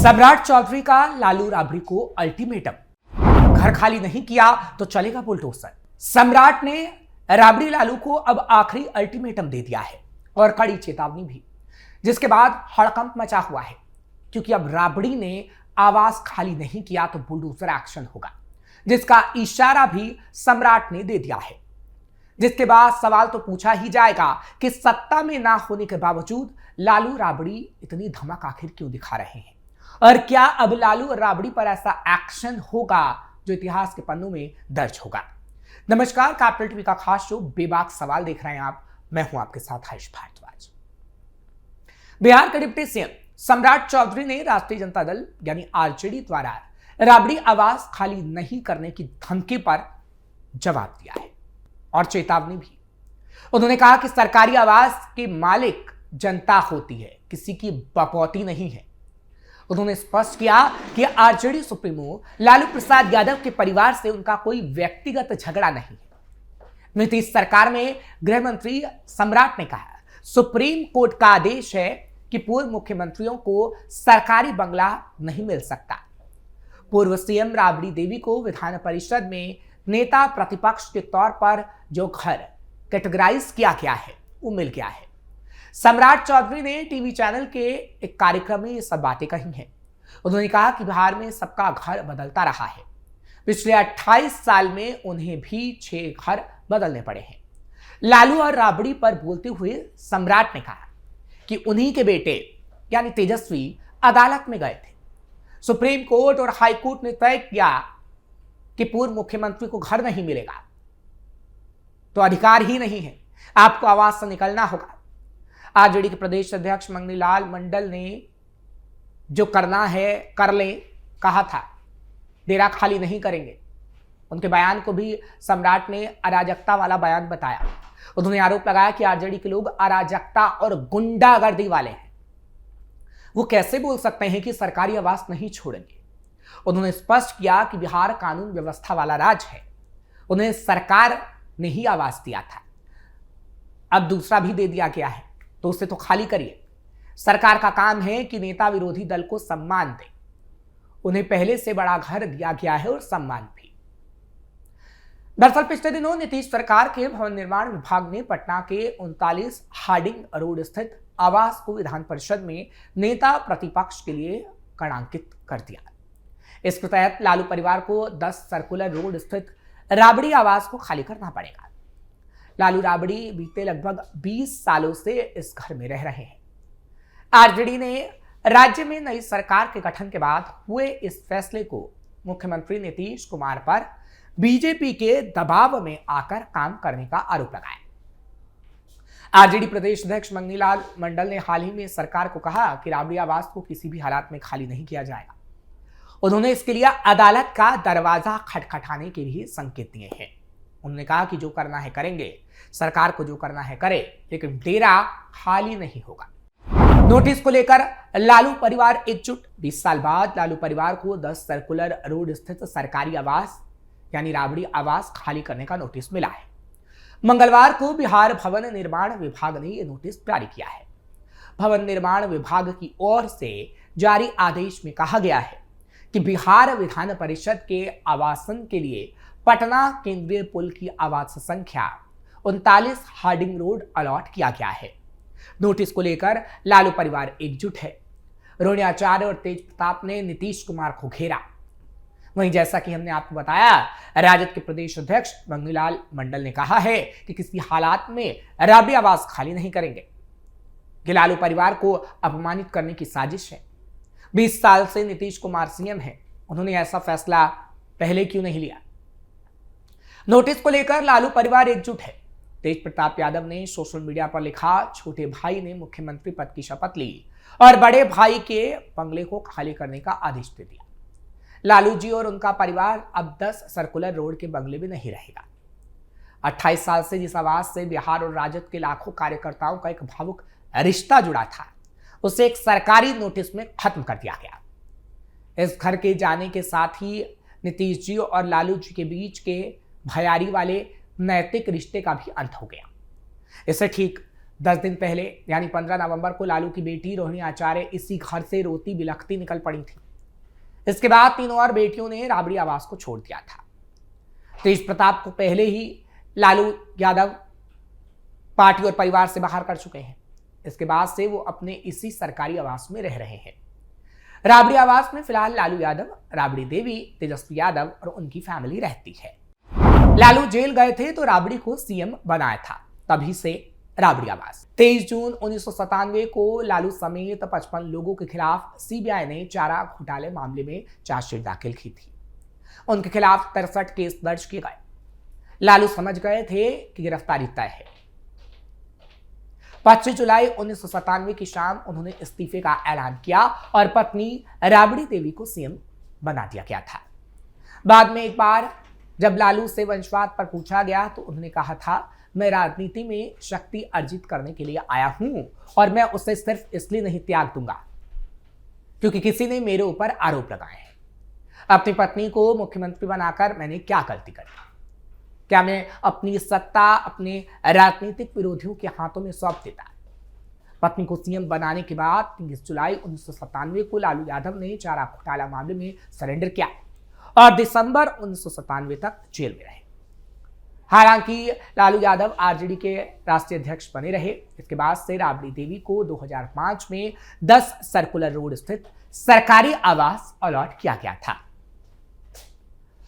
सम्राट चौधरी का लालू राबड़ी को अल्टीमेटम, घर खाली नहीं किया तो चलेगा बुलडोजर। सम्राट ने राबड़ी लालू को अब आखिरी अल्टीमेटम दे दिया है और कड़ी चेतावनी भी, जिसके बाद हड़कंप मचा हुआ है क्योंकि अब राबड़ी ने आवास खाली नहीं किया तो बुलडोजर एक्शन होगा, जिसका इशारा भी सम्राट ने दे दिया है। जिसके बाद सवाल तो पूछा ही जाएगा कि सत्ता में ना होने के बावजूद लालू राबड़ी इतनी धमक आखिर क्यों दिखा रहे हैं, और क्या अब लालू और राबड़ी पर ऐसा एक्शन होगा जो इतिहास के पन्नों में दर्ज होगा। नमस्कार, कैपिटल टीवी का खास शो बेबाक सवाल देख रहे हैं आप। मैं हूं आपके साथ हर्ष भारद्वाज। बिहार के डिप्टी सीएम सम्राट चौधरी ने राष्ट्रीय जनता दल यानी आरजेडी द्वारा राबड़ी आवास खाली नहीं करने की धमकी पर जवाब दिया है और चेतावनी भी। उन्होंने कहा कि सरकारी आवास के मालिक जनता होती है, किसी की बपौती नहीं है। उन्होंने स्पष्ट किया कि आरजेडी सुप्रीमो लालू प्रसाद यादव के परिवार से उनका कोई व्यक्तिगत झगड़ा नहीं है। नीतीश सरकार में गृह मंत्री सम्राट ने कहा, सुप्रीम कोर्ट का आदेश है कि पूर्व मुख्यमंत्रियों को सरकारी बंगला नहीं मिल सकता। पूर्व सीएम राबड़ी देवी को विधान परिषद में नेता प्रतिपक्ष के तौर पर जो घर कैटेगराइज किया गया है वो मिल गया है। सम्राट चौधरी ने टीवी चैनल के एक कार्यक्रम में ये सब बातें कही हैं। उन्होंने कहा कि बिहार में सबका घर बदलता रहा है। पिछले 28 साल में उन्हें भी 6 घर बदलने पड़े हैं। लालू और राबड़ी पर बोलते हुए सम्राट ने कहा कि उन्हीं के बेटे यानी तेजस्वी अदालत में गए थे। सुप्रीम कोर्ट और हाई कोर्ट ने तय किया कि पूर्व मुख्यमंत्री को घर नहीं मिलेगा तो अधिकार ही नहीं है, आपको आवास से निकलना होगा। आरजेडी के प्रदेश अध्यक्ष मंगनी लाल मंडल ने जो करना है कर ले कहा था, डेरा खाली नहीं करेंगे। उनके बयान को भी सम्राट ने अराजकता वाला बयान बताया। उन्होंने आरोप लगाया कि आरजेडी के लोग अराजकता और गुंडागर्दी वाले हैं। वो कैसे बोल सकते हैं कि सरकारी आवास नहीं छोड़ेंगे। उन्होंने स्पष्ट किया कि बिहार कानून व्यवस्था वाला राज्य है, उन्हें सरकार ने ही आवास दिया था, अब दूसरा भी दे दिया गया है तो उसे तो खाली करिए। सरकार का काम है कि नेता विरोधी दल को सम्मान दे। उन्हें पहले से बड़ा घर दिया गया है और सम्मान भी। दरअसल पिछले दिनों नीतीश सरकार के भवन निर्माण विभाग ने पटना के 39 हार्डिंग रोड स्थित आवास को विधान परिषद में नेता प्रतिपक्ष के लिए गणांकित कर दिया। इसके तहत लालू परिवार को 10 सर्कुलर रोड स्थित राबड़ी आवास को खाली करना पड़ेगा। लालू राबड़ी बीते लगभग 20 सालों से इस घर में रह रहे हैं। आरजेडी ने राज्य में नई सरकार के गठन के बाद हुए इस फैसले को मुख्यमंत्री नीतीश कुमार पर बीजेपी के दबाव में आकर काम करने का आरोप लगाया। आरजेडी प्रदेश अध्यक्ष मंगनी लाल मंडल ने हाल ही में सरकार को कहा कि राबड़ी आवास को किसी भी हालात में खाली नहीं किया जाएगा। उन्होंने इसके लिए अदालत का दरवाजा खटखटाने के भी संकेत दिए हैं। उन्होंने कहा कि जो करना है करेंगे, सरकार को जो करना है करे, लेकिन डेरा खाली नहीं होगा। नोटिस को लेकर लालू परिवार एकजुट। 20 साल बाद लालू परिवार को 10 सर्कुलर रोड स्थित सरकारी आवास यानी राबड़ी आवास खाली करने का नोटिस मिला है। मंगलवार को बिहार भवन निर्माण विभाग ने यह नोटिस जारी किया है। भवन निर्माण विभाग की ओर से जारी आदेश में कहा गया है कि बिहार विधान परिषद के आवासन के लिए पटना केंद्रीय पुल की आवास संख्या 39 हार्डिंग रोड अलॉट किया गया है। नोटिस को लेकर लालू परिवार एकजुट है। रोहिणी आचार्य और तेज प्रताप ने नीतीश कुमार को घेरा। वहीं जैसा कि हमने आपको बताया, राजद के प्रदेश अध्यक्ष मंगनी लाल मंडल ने कहा है कि किसी हालात में राबड़ी आवास खाली नहीं करेंगे, कि लालू परिवार को अपमानित करने की साजिश है। 20 साल से नीतीश कुमार सीएम हैं, उन्होंने ऐसा फैसला पहले क्यों नहीं लिया। नोटिस को लेकर लालू परिवार एकजुट है। तेज प्रताप यादव ने सोशल मीडिया पर लिखा, छोटे भाई ने मुख्यमंत्री पद की शपथ ली और बड़े भाई के बंगले को खाली करने का आदेश दे दिया। लालू जी और उनका परिवार अब 10 सर्कुलर रोड के बंगले में नहीं रहेगा। 28 साल से जिस आवास से बिहार और राजद के लाखों कार्यकर्ताओं का एक भावुक रिश्ता जुड़ा था, उसे एक सरकारी नोटिस में खत्म कर दिया गया। इस घर के जाने के साथ ही नीतीश जी और लालू जी के बीच के भयारी वाले नैतिक रिश्ते का भी अंत हो गया। इससे ठीक 10 दिन पहले यानी 15 नवंबर को लालू की बेटी रोहिणी आचार्य इसी घर से रोती बिलखती निकल पड़ी थी। इसके बाद 3 और बेटियों ने राबड़ी आवास को छोड़ दिया था। तेज प्रताप को पहले ही लालू यादव पार्टी और परिवार से बाहर कर चुके हैं। इसके बाद से वो अपने इसी सरकारी आवास में रह रहे हैं। राबड़ी आवास में फिलहाल लालू यादव, राबड़ी देवी, तेजस्वी यादव और उनकी फैमिली रहती है। लालू जेल गए थे तो राबड़ी को सीएम बनाया था, तभी से राबड़ी आवास। 23 जून 1997 को लालू समेत 55 लोगों के खिलाफ सीबीआई ने चारा घोटाले मामले में चार्जशीट दाखिल की थी। उनके खिलाफ 63 केस दर्ज किए गए। लालू समझ गए थे कि गिरफ्तारी तय है। 25 जुलाई 1997 की शाम उन्होंने इस्तीफे का ऐलान किया और पत्नी राबड़ी देवी को सीएम बना दिया गया था। बाद में एक बार जब लालू से वंशवाद पर पूछा गया तो उन्होंने कहा था, मैं राजनीति में शक्ति अर्जित करने के लिए आया हूं और मैं उसे सिर्फ इसलिए नहीं त्याग दूंगा क्योंकि किसी ने मेरे ऊपर आरोप लगाए हैं। अपनी पत्नी को मुख्यमंत्री बनाकर मैंने क्या गलती करी? क्या मैं अपनी सत्ता अपने राजनीतिक विरोधियों के हाथों में सौंप देता? पत्नी को सीएम बनाने के बाद 30 जुलाई 1997 को लालू यादव ने चारा घोटाला मामले में सरेंडर किया और दिसंबर 1997 तक जेल में रहे। हालांकि लालू यादव आरजेडी के राष्ट्रीय अध्यक्ष बने रहे। इसके बाद से राबड़ी देवी को 2005 में 10 सर्कुलर रोड स्थित सरकारी आवास अलॉट किया गया था।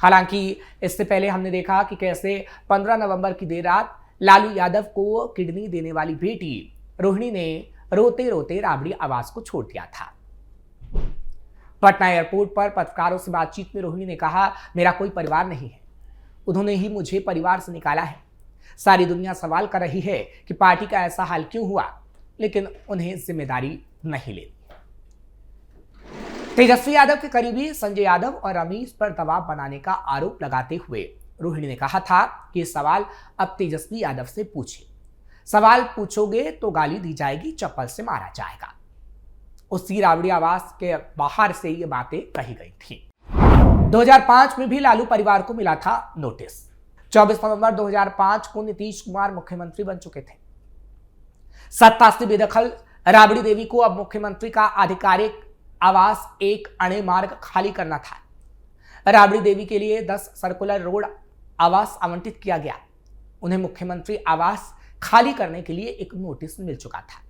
हालांकि इससे पहले हमने देखा कि कैसे 15 नवंबर की देर रात लालू यादव को किडनी देने वाली बेटी रोहिणी ने रोते रोते राबड़ी आवास को छोड़ दिया था। पटना एयरपोर्ट पर पत्रकारों से बातचीत में रोहिणी ने कहा, मेरा कोई परिवार नहीं है, उन्होंने ही मुझे परिवार से निकाला है। सारी दुनिया सवाल कर रही है कि पार्टी का ऐसा हाल क्यों हुआ, लेकिन उन्हें जिम्मेदारी नहीं लेनी। तेजस्वी यादव के करीबी संजय यादव और रमेश पर दबाव बनाने का आरोप लगाते हुए रोहिणी ने कहा था कि सवाल अब तेजस्वी यादव से पूछे, सवाल पूछोगे तो गाली दी जाएगी, चप्पल से मारा जाएगा। उसी राबड़ी आवास के बाहर से ये बातें कही गई थी। 2005 में भी लालू परिवार को मिला था नोटिस। 24 नवंबर 2005 को नीतीश कुमार मुख्यमंत्री बन चुके थे। सत्ता से बेदखल राबड़ी देवी को अब मुख्यमंत्री का आधिकारिक आवास एक अणे मार्ग खाली करना था। राबड़ी देवी के लिए 10 सर्कुलर रोड आवास आवंटित किया गया। उन्हें मुख्यमंत्री आवास खाली करने के लिए एक नोटिस मिल चुका था,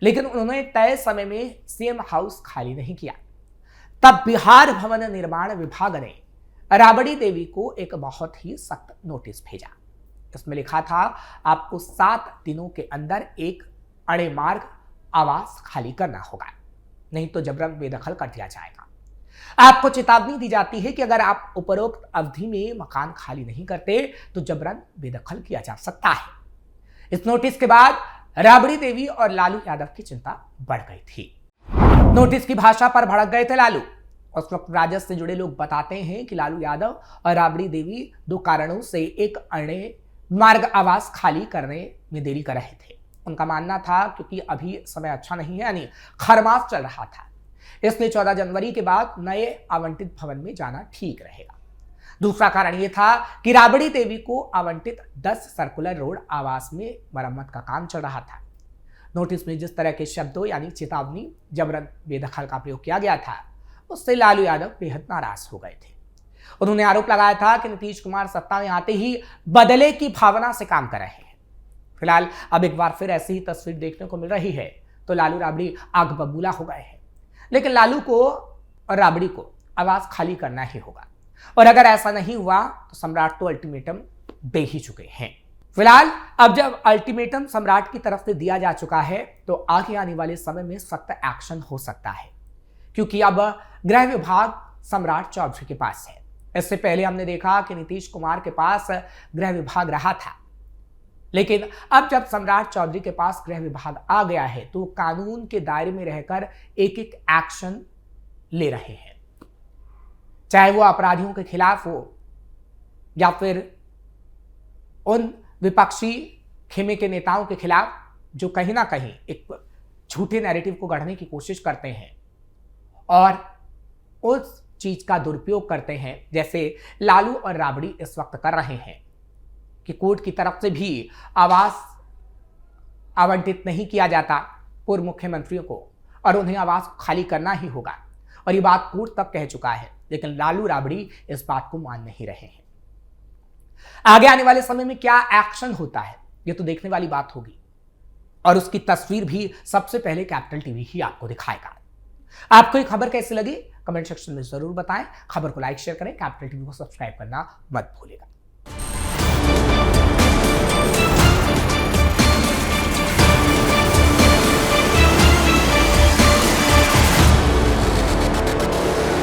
लेकिन उन्होंने तय समय में सीएम हाउस खाली नहीं किया। तब बिहार भवन निर्माण विभाग ने राबड़ी देवी को एक बहुत ही सख्त नोटिस भेजा। इसमें लिखा था, आपको 7 दिनों के अंदर एक अणे मार्ग आवास खाली करना होगा, नहीं तो जबरन बेदखल कर दिया जाएगा। आपको चेतावनी दी जाती है कि अगर आप उपरोक्त अवधि में मकान खाली नहीं करते तो जबरन बेदखल किया जा सकता है। इस नोटिस के बाद राबड़ी देवी और लालू यादव की चिंता बढ़ गई थी। नोटिस की भाषा पर भड़क गए थे लालू। उस वक्त राजद से जुड़े लोग बताते हैं कि लालू यादव और राबड़ी देवी 2 कारणों से एक अणे मार्ग आवास खाली करने में देरी कर रहे थे। उनका मानना था क्योंकि अभी समय अच्छा नहीं है, यानी खरमास चल रहा था, इसलिए 14 जनवरी के बाद नए आवंटित भवन में जाना ठीक रहेगा। दूसरा कारण यह था कि राबड़ी देवी को आवंटित 10 सर्कुलर रोड आवास में मरम्मत का काम चल रहा था। नोटिस में जिस तरह के शब्दों यानी चेतावनी, जबरन बेदखल का प्रयोग किया गया था, उससे लालू यादव बेहद नाराज हो गए थे। उन्होंने आरोप लगाया था कि नीतीश कुमार सत्ता में आते ही बदले की भावना से काम कर रहे हैं। फिलहाल अब एक बार फिर ऐसी ही तस्वीर देखने को मिल रही है तो लालू राबड़ी आग बबूला हो गए हैं। लेकिन लालू को और राबड़ी को आवास खाली करना ही होगा, और अगर ऐसा नहीं हुआ तो सम्राट तो अल्टीमेटम दे ही चुके हैं। फिलहाल अब जब अल्टीमेटम सम्राट की तरफ से दिया जा चुका है तो आगे आने वाले समय में सख्त एक्शन हो सकता है, क्योंकि अब गृह विभाग सम्राट चौधरी के पास है। इससे पहले हमने देखा कि नीतीश कुमार के पास गृह विभाग रहा था, लेकिन अब जब सम्राट चौधरी के पास गृह विभाग आ गया है तो कानून के दायरे में रहकर एक एक एक्शन ले रहे हैं, चाहे वो अपराधियों के खिलाफ हो या फिर उन विपक्षी खेमे के नेताओं के खिलाफ जो कहीं ना कहीं एक झूठे नैरेटिव को गढ़ने की कोशिश करते हैं और उस चीज का दुरुपयोग करते हैं, जैसे लालू और राबड़ी इस वक्त कर रहे हैं कि कोर्ट की तरफ से भी आवास आवंटित नहीं किया जाता पूर्व मुख्यमंत्रियों को और उन्हें आवास खाली करना ही होगा। और ये बात कोर्ट तक कह चुका है, लेकिन लालू राबड़ी इस बात को मान नहीं रहे हैं। आगे आने वाले समय में क्या एक्शन होता है ये तो देखने वाली बात होगी, और उसकी तस्वीर भी सबसे पहले कैपिटल टीवी ही आपको दिखाएगा। आपको ये खबर कैसी लगी कमेंट सेक्शन में जरूर बताएं। खबर को लाइक शेयर करें, कैपिटल टीवी को सब्सक्राइब करना मत भूलिएगा।